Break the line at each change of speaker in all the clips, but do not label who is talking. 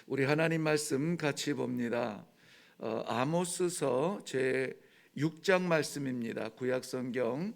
우리 하나님 말씀 같이 봅니다. 아모스서 제 6장 말씀입니다. 구약성경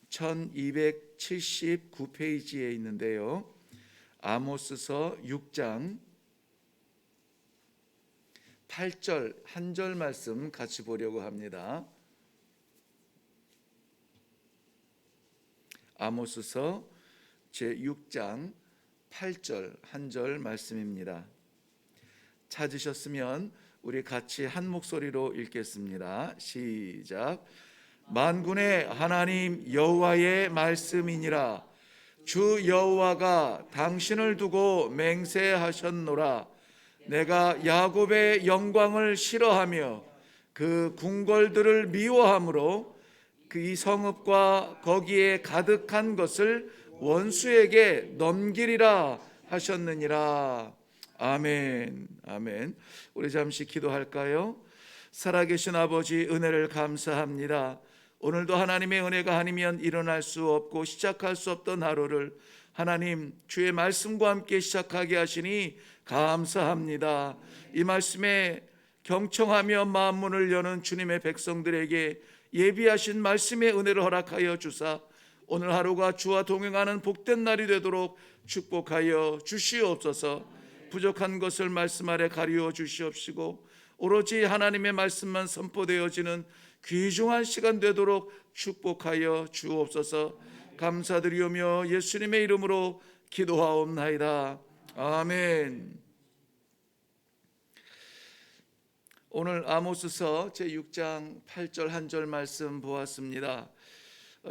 1279페이지에 있는데요. 아모스서 6장 8절 한 절 말씀 같이 보려고 합니다. 아모스서 제 6장 8절 한 절 말씀입니다. 찾으셨으면 우리 같이 한 목소리로 읽겠습니다. 시작. 만군의 하나님 여호와의 말씀이니라. 주 여호와가 당신을 두고 맹세하셨노라. 내가 야곱의 영광을 싫어하며 그 궁궐들을 미워함으로 그 이 성읍과 거기에 가득한 것을 원수에게 넘기리라 하셨느니라. 아멘. 아멘. 우리 잠시 기도할까요? 살아계신 아버지, 은혜를 감사합니다. 오늘도 하나님의 은혜가 아니면 일어날 수 없고 시작할 수 없던 하루를 하나님 주의 말씀과 함께 시작하게 하시니 감사합니다. 이 말씀에 경청하며 마음 문을 여는 주님의 백성들에게 예비하신 말씀의 은혜를 허락하여 주사 오늘 하루가 주와 동행하는 복된 날이 되도록 축복하여 주시옵소서. 부족한 것을 말씀 아래 가리워 주시옵시고 오로지 하나님의 말씀만 선포되어지는 귀중한 시간 되도록 축복하여 주옵소서. 감사드리오며 예수님의 이름으로 기도하옵나이다. 아멘. 오늘 아모스서 제6장 8절 한 절 말씀 보았습니다.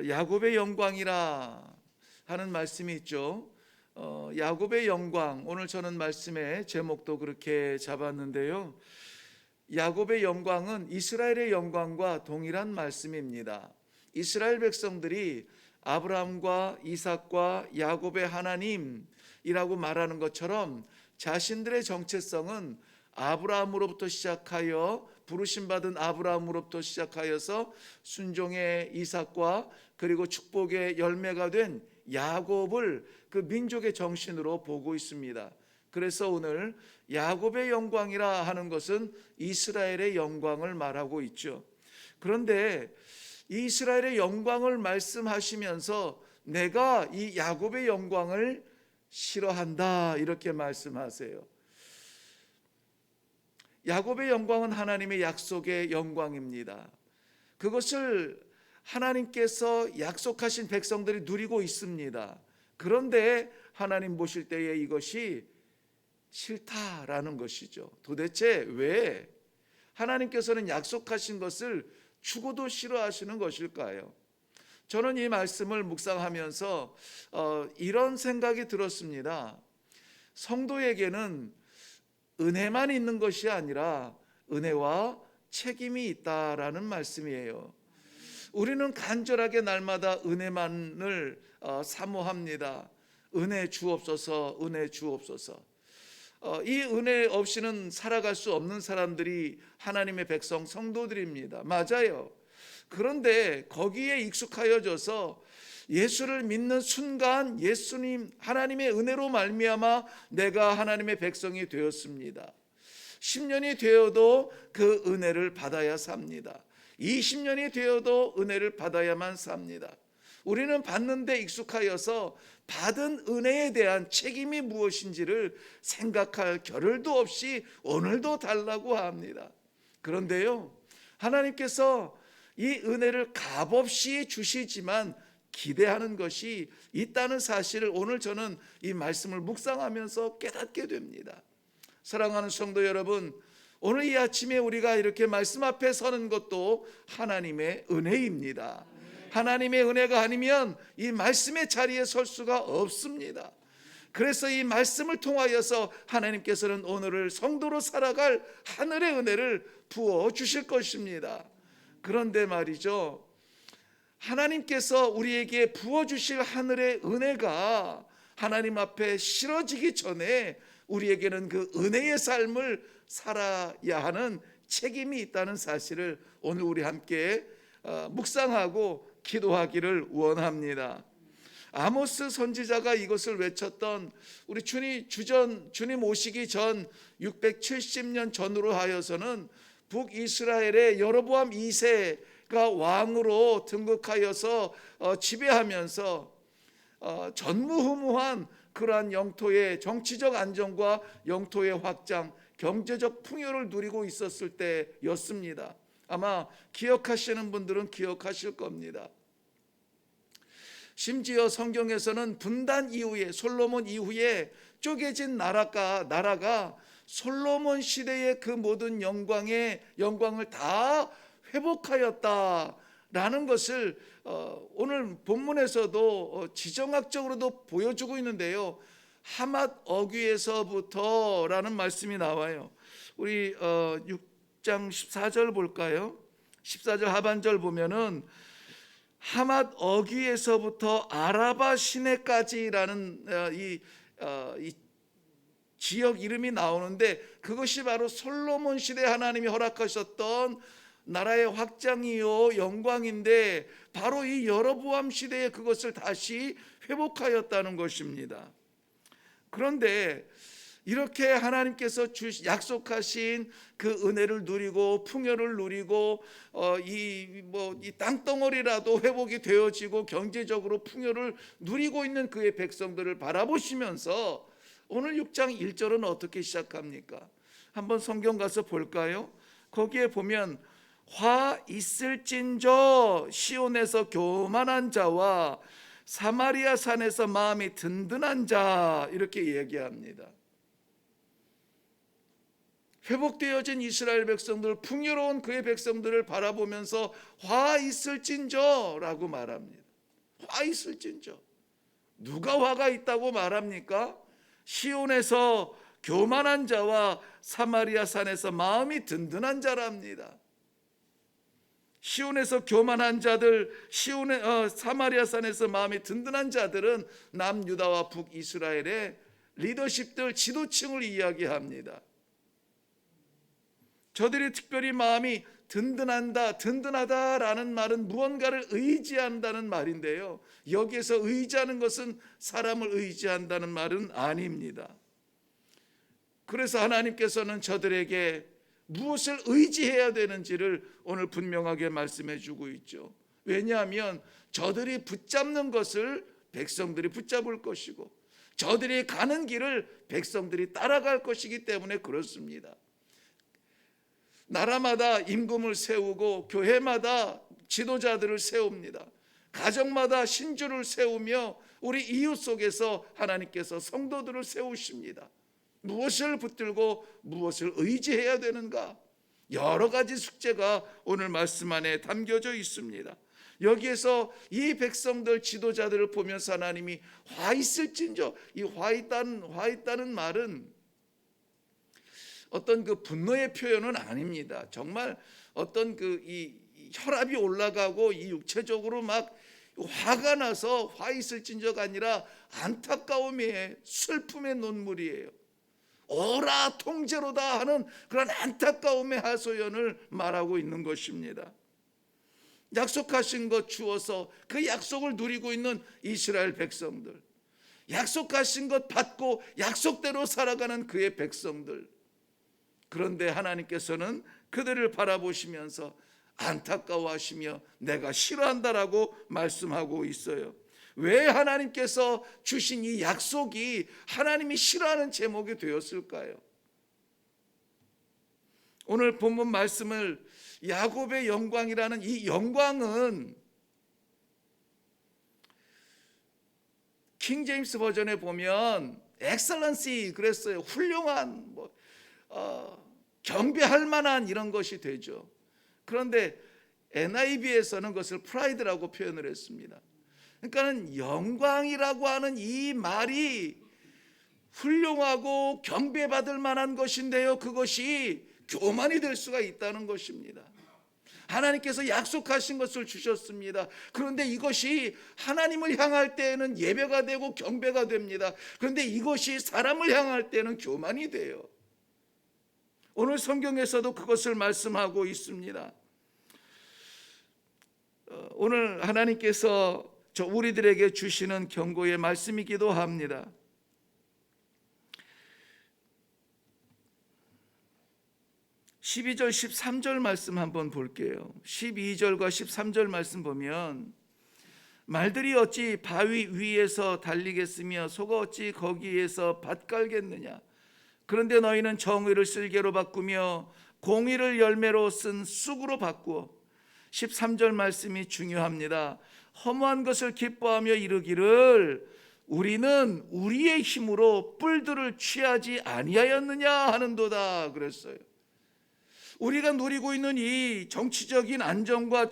야곱의 영광이라 하는 말씀이 있죠. 야곱의 영광, 오늘 저는 말씀의 제목도 그렇게 잡았는데요. 야곱의 영광은 이스라엘의 영광과 동일한 말씀입니다. 이스라엘 백성들이 아브라함과 이삭과 야곱의 하나님이라고 말하는 것처럼 자신들의 정체성은 아브라함으로부터 시작하여 부르심받은 아브라함으로부터 시작하여서 순종의 이삭과 그리고 축복의 열매가 된 야곱을 그 민족의 정신으로 보고 있습니다. 그래서 오늘 야곱의 영광이라 하는 것은 이스라엘의 영광을 말하고 있죠. 그런데 이 이스라엘의 영광을 말씀하시면서 내가 이 야곱의 영광을 싫어한다 이렇게 말씀하세요. 야곱의 영광은 하나님의 약속의 영광입니다. 그것을 하나님께서 약속하신 백성들이 누리고 있습니다. 그런데 하나님 보실 때에 이것이 싫다라는 것이죠. 도대체 왜 하나님께서는 약속하신 것을 주고도 싫어하시는 것일까요? 저는 이 말씀을 묵상하면서 이런 생각이 들었습니다. 성도에게는 은혜만 있는 것이 아니라 은혜와 책임이 있다라는 말씀이에요. 우리는 간절하게 날마다 은혜만을 사모합니다. 은혜 주옵소서, 은혜 주옵소서. 이 은혜 없이는 살아갈 수 없는 사람들이 하나님의 백성 성도들입니다. 맞아요. 그런데 거기에 익숙하여져서 예수를 믿는 순간 예수님 하나님의 은혜로 말미암아 내가 하나님의 백성이 되었습니다. 10년이 되어도 그 은혜를 받아야 삽니다. 20년이 되어도 은혜를 받아야만 삽니다. 우리는 받는데 익숙하여서 받은 은혜에 대한 책임이 무엇인지를 생각할 겨를도 없이 오늘도 달라고 합니다. 그런데요, 하나님께서 이 은혜를 값없이 주시지만 기대하는 것이 있다는 사실을 오늘 저는 이 말씀을 묵상하면서 깨닫게 됩니다. 사랑하는 성도 여러분, 오늘 이 아침에 우리가 이렇게 말씀 앞에 서는 것도 하나님의 은혜입니다. 하나님의 은혜가 아니면 이 말씀의 자리에 설 수가 없습니다. 그래서 이 말씀을 통하여서 하나님께서는 오늘을 성도로 살아갈 하늘의 은혜를 부어 주실 것입니다. 그런데 말이죠, 하나님께서 우리에게 부어주실 하늘의 은혜가 하나님 앞에 실어지기 전에 우리에게는 그 은혜의 삶을 살아야 하는 책임이 있다는 사실을 오늘 우리 함께 묵상하고 기도하기를 원합니다. 아모스 선지자가 이것을 외쳤던 우리 주님 오시기 전 670년 전으로 하여서는 북이스라엘의 여로보암 2세가 왕으로 등극하여서 지배하면서 전무후무한 그러한 영토의 정치적 안정과 영토의 확장, 경제적 풍요를 누리고 있었을 때였습니다. 아마 기억하시는 분들은 기억하실 겁니다. 심지어 성경에서는 분단 이후에, 솔로몬 이후에 쪼개진 나라가 솔로몬 시대의 그 모든 영광을 다 회복하였다라는 것을 오늘 본문에서도 지정학적으로도 보여주고 있는데요. 하맛 어귀에서부터라는 말씀이 나와요. 우리 6장 14절 볼까요? 14절 하반절 보면은 하맛 어귀에서부터 아라바 시내까지라는 이 지역 이름이 나오는데, 그것이 바로 솔로몬 시대 하나님이 허락하셨던 나라의 확장이요 영광인데, 바로 이 여로보암 시대에 그것을 다시 회복하였다는 것입니다. 그런데 이렇게 하나님께서 약속하신 그 은혜를 누리고 풍요를 누리고 이 땅덩어리라도 회복이 되어지고 경제적으로 풍요를 누리고 있는 그의 백성들을 바라보시면서 오늘 6장 1절은 어떻게 시작합니까? 한번 성경 가서 볼까요? 거기에 보면 화 있을진저 시온에서 교만한 자와 사마리아 산에서 마음이 든든한 자, 이렇게 얘기합니다. 회복되어진 이스라엘 백성들, 풍요로운 그의 백성들을 바라보면서 화 있을진저 라고 말합니다. 화 있을진저. 누가 화가 있다고 말합니까? 시온에서 교만한 자와 사마리아 산에서 마음이 든든한 자랍니다. 시온에서 교만한 자들, 사마리아 산에서 마음이 든든한 자들은 남유다와 북이스라엘의 리더십들, 지도층을 이야기합니다. 저들이 특별히 마음이 든든하다라는 말은 무언가를 의지한다는 말인데요, 여기에서 의지하는 것은 사람을 의지한다는 말은 아닙니다. 그래서 하나님께서는 저들에게 무엇을 의지해야 되는지를 오늘 분명하게 말씀해 주고 있죠. 왜냐하면 저들이 붙잡는 것을 백성들이 붙잡을 것이고, 저들이 가는 길을 백성들이 따라갈 것이기 때문에 그렇습니다. 나라마다 임금을 세우고 교회마다 지도자들을 세웁니다. 가정마다 신주를 세우며 우리 이웃 속에서 하나님께서 성도들을 세우십니다. 무엇을 붙들고 무엇을 의지해야 되는가? 여러 가지 숙제가 오늘 말씀 안에 담겨져 있습니다. 여기에서 이 백성들 지도자들을 보면서 하나님이 화 있을진저, 이 화 있다는 말은 어떤 그 분노의 표현은 아닙니다. 정말 어떤 이 혈압이 올라가고 이 육체적으로 막 화가 나서 화 있을진저가 아니라 안타까움의, 슬픔의 눈물이에요. 오라 통제로다 하는 그런 안타까움의 하소연을 말하고 있는 것입니다. 약속하신 것 주어서 그 약속을 누리고 있는 이스라엘 백성들, 약속하신 것 받고 약속대로 살아가는 그의 백성들, 그런데 하나님께서는 그들을 바라보시면서 안타까워하시며 내가 싫어한다라고 말씀하고 있어요. 왜 하나님께서 주신 이 약속이 하나님이 싫어하는 제목이 되었을까요? 오늘 본문 말씀을 야곱의 영광이라는 이 영광은 킹 제임스 버전에 보면 엑셀런시 그랬어요. 훌륭한, 경배할 만한 이런 것이 되죠. 그런데 NIV에서는 그것을 프라이드라고 표현을 했습니다. 그러니까는 영광이라고 하는 이 말이 훌륭하고 경배받을 만한 것인데요, 그것이 교만이 될 수가 있다는 것입니다. 하나님께서 약속하신 것을 주셨습니다. 그런데 이것이 하나님을 향할 때에는 예배가 되고 경배가 됩니다. 그런데 이것이 사람을 향할 때는 교만이 돼요. 오늘 성경에서도 그것을 말씀하고 있습니다. 오늘 하나님께서 우리들에게 주시는 경고의 말씀이기도 합니다. 12절 13절 말씀 한번 볼게요. 12절과 13절 말씀 보면 말들이 어찌 바위 위에서 달리겠으며 소가 어찌 거기에서 밭 갈겠느냐. 그런데 너희는 정의를 쓸개로 바꾸며 공의를 열매로 쓴 쑥으로 바꾸어. 13절 말씀이 중요합니다. 허무한 것을 기뻐하며 이르기를 우리는 우리의 힘으로 뿔들을 취하지 아니하였느냐 하는도다 그랬어요. 우리가 누리고 있는 이 정치적인 안정과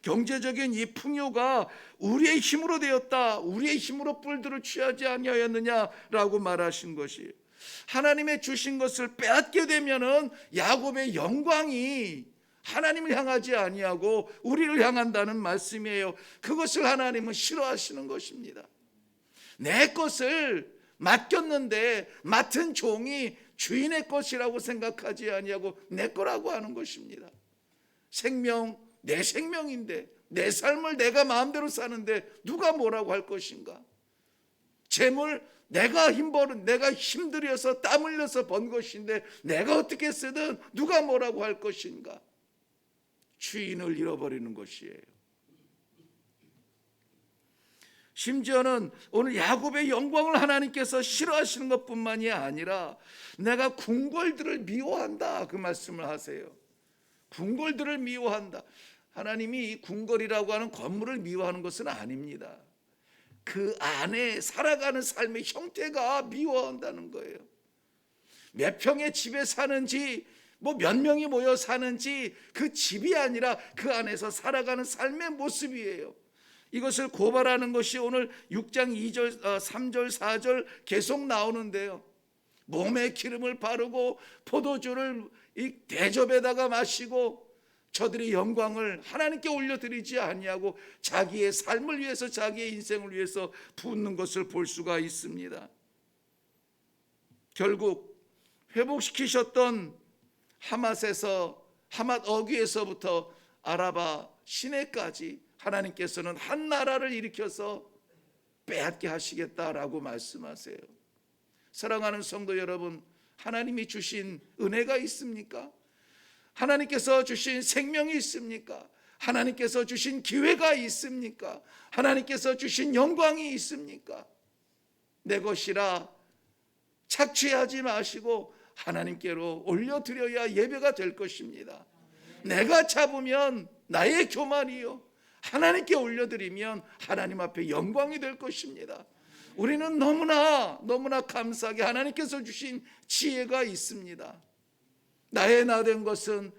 경제적인 이 풍요가 우리의 힘으로 되었다. 우리의 힘으로 뿔들을 취하지 아니하였느냐라고 말하신 것이, 하나님의 주신 것을 빼앗게 되면은 야곱의 영광이 하나님을 향하지 아니하고 우리를 향한다는 말씀이에요. 그것을 하나님은 싫어하시는 것입니다. 내 것을 맡겼는데 맡은 종이 주인의 것이라고 생각하지 아니하고 내 거라고 하는 것입니다. 생명, 내 생명인데 내 삶을 내가 마음대로 사는데 누가 뭐라고 할 것인가? 재물, 내가 힘들여서 땀 흘려서 번 것인데 내가 어떻게 쓰든 누가 뭐라고 할 것인가? 주인을 잃어버리는 것이에요. 심지어는 오늘 야곱의 영광을 하나님께서 싫어하시는 것뿐만이 아니라 내가 궁궐들을 미워한다 그 말씀을 하세요. 궁궐들을 미워한다. 하나님이 이 궁궐이라고 하는 건물을 미워하는 것은 아닙니다. 그 안에 살아가는 삶의 형태가 미워한다는 거예요. 몇 평의 집에 사는지 몇 명이 모여 사는지 그 집이 아니라 그 안에서 살아가는 삶의 모습이에요. 이것을 고발하는 것이 오늘 6장 2절, 3절, 4절 계속 나오는데요. 몸에 기름을 바르고 포도주를 이 대접에다가 마시고 저들의 영광을 하나님께 올려드리지 아니하고 자기의 삶을 위해서, 자기의 인생을 위해서 붓는 것을 볼 수가 있습니다. 결국 회복시키셨던 하맛 어귀에서부터 아라바 시내까지 하나님께서는 한 나라를 일으켜서 빼앗게 하시겠다라고 말씀하세요. 사랑하는 성도 여러분, 하나님이 주신 은혜가 있습니까? 하나님께서 주신 생명이 있습니까? 하나님께서 주신 기회가 있습니까? 하나님께서 주신 영광이 있습니까? 내 것이라 착취하지 마시고 하나님께로 올려드려야 예배가 될 것입니다. 내가 잡으면 나의 교만이요, 하나님께 올려드리면 하나님 앞에 영광이 될 것입니다. 우리는 너무나 감사하게 하나님께서 주신 지혜가 있습니다. 나의 나된 것은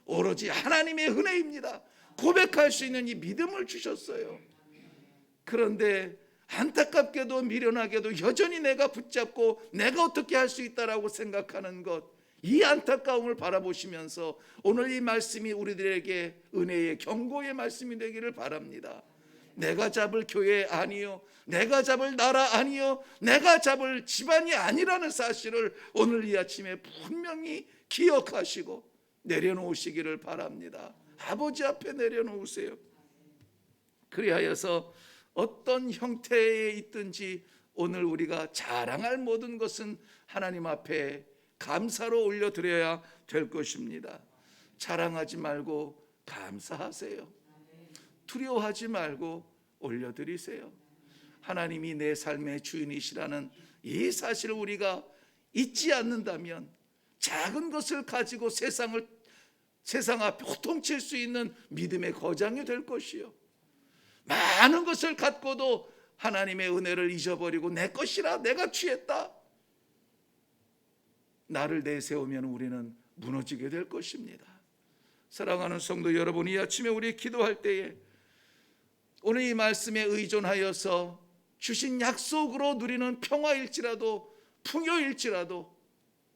오로지 하나님의 은혜입니다. 고백할 수 있는 이 믿음을 주셨어요. 그런데 안타깝게도 미련하게도 여전히 내가 붙잡고 내가 어떻게 할 수 있다라고 생각하는 것, 이 안타까움을 바라보시면서 오늘 이 말씀이 우리들에게 은혜의 경고의 말씀이 되기를 바랍니다. 내가 잡을 교회 아니요, 내가 잡을 나라 아니요, 내가 잡을 집안이 아니라는 사실을 오늘 이 아침에 분명히 기억하시고 내려놓으시기를 바랍니다. 아버지 앞에 내려놓으세요. 그리하여서 어떤 형태에 있든지 오늘 우리가 자랑할 모든 것은 하나님 앞에 감사로 올려드려야 될 것입니다. 자랑하지 말고 감사하세요. 두려워하지 말고 올려드리세요. 하나님이 내 삶의 주인이시라는 이 사실을 우리가 잊지 않는다면 작은 것을 가지고 세상 앞에 호통칠 수 있는 믿음의 거장이 될 것이요, 많은 것을 갖고도 하나님의 은혜를 잊어버리고 내 것이라, 내가 취했다, 나를 내세우면 우리는 무너지게 될 것입니다. 사랑하는 성도 여러분, 이 아침에 우리 기도할 때에 오늘 이 말씀에 의존하여서 주신 약속으로 누리는 평화일지라도 풍요일지라도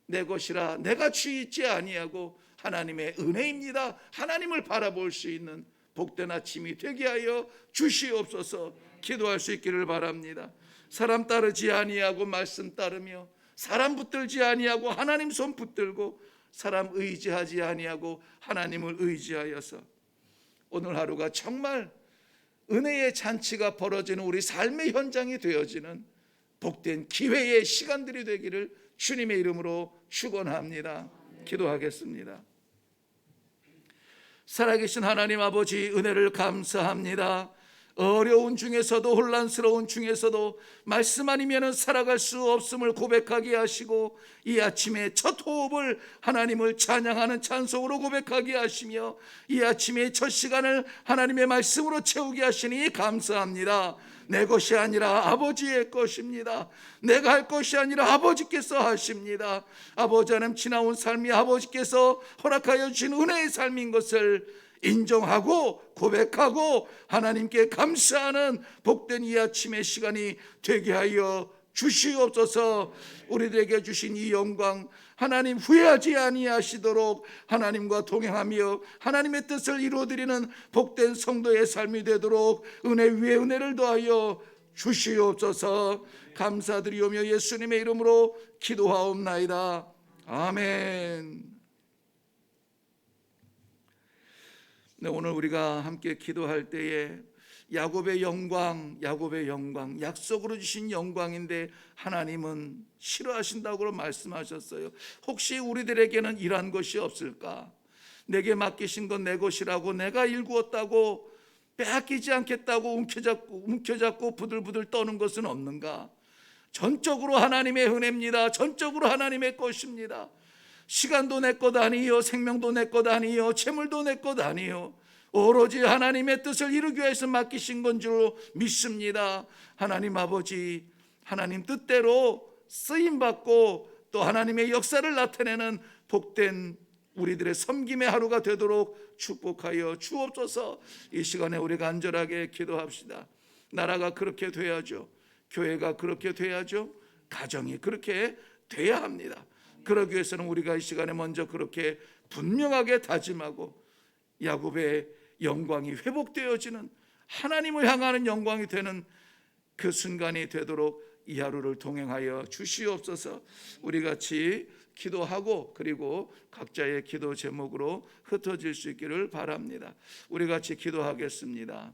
내 것이라 내가 취있지 아니하고 하나님의 은혜입니다, 하나님을 바라볼 수 있는 복된 아침이 되게 하여 주시옵소서. 기도할 수 있기를 바랍니다. 사람 따르지 아니하고 말씀 따르며, 사람 붙들지 아니하고 하나님 손 붙들고, 사람 의지하지 아니하고 하나님을 의지하여서 오늘 하루가 정말 은혜의 잔치가 벌어지는 우리 삶의 현장이 되어지는 복된 기회의 시간들이 되기를 주님의 이름으로 축원합니다. 기도하겠습니다. 살아계신 하나님 아버지, 은혜를 감사합니다. 어려운 중에서도, 혼란스러운 중에서도 말씀 아니면 살아갈 수 없음을 고백하게 하시고, 이 아침에 첫 호흡을 하나님을 찬양하는 찬송으로 고백하게 하시며, 이 아침에 첫 시간을 하나님의 말씀으로 채우게 하시니 감사합니다. 내 것이 아니라 아버지의 것입니다. 내가 할 것이 아니라 아버지께서 하십니다. 아버지 하나님, 지나온 삶이 아버지께서 허락하여 주신 은혜의 삶인 것을 인정하고 고백하고 하나님께 감사하는 복된 이 아침의 시간이 되게 하여 주시옵소서. 우리들에게 주신 이 영광 하나님 후회하지 아니하시도록 하나님과 동행하며 하나님의 뜻을 이루어드리는 복된 성도의 삶이 되도록 은혜 위에 은혜를 더하여 주시옵소서. 감사드리오며 예수님의 이름으로 기도하옵나이다. 아멘. 네, 오늘 우리가 함께 기도할 때에 야곱의 영광, 약속으로 주신 영광인데 하나님은 싫어하신다고 말씀하셨어요. 혹시 우리들에게는 이러한 것이 없을까? 내게 맡기신 건 내 것이라고, 내가 일구었다고 빼앗기지 않겠다고 움켜잡고 부들부들 떠는 것은 없는가? 전적으로 하나님의 은혜입니다. 전적으로 하나님의 것입니다. 시간도 내 것 아니요, 생명도 내 것 아니요, 재물도 내 것 아니요, 오로지 하나님의 뜻을 이루기 위해서 맡기신 건 줄 믿습니다. 하나님 아버지, 하나님 뜻대로 쓰임받고 또 하나님의 역사를 나타내는 복된 우리들의 섬김의 하루가 되도록 축복하여 주옵소서. 이 시간에 우리가 간절하게 기도합시다. 나라가 그렇게 돼야죠. 교회가 그렇게 돼야죠. 가정이 그렇게 돼야 합니다. 그러기 위해서는 우리가 이 시간에 먼저 그렇게 분명하게 다짐하고 야곱의 영광이 회복되어지는, 하나님을 향하는 영광이 되는 그 순간이 되도록 이 하루를 동행하여 주시옵소서. 우리 같이 기도하고 그리고 각자의 기도 제목으로 흩어질 수 있기를 바랍니다. 우리 같이 기도하겠습니다.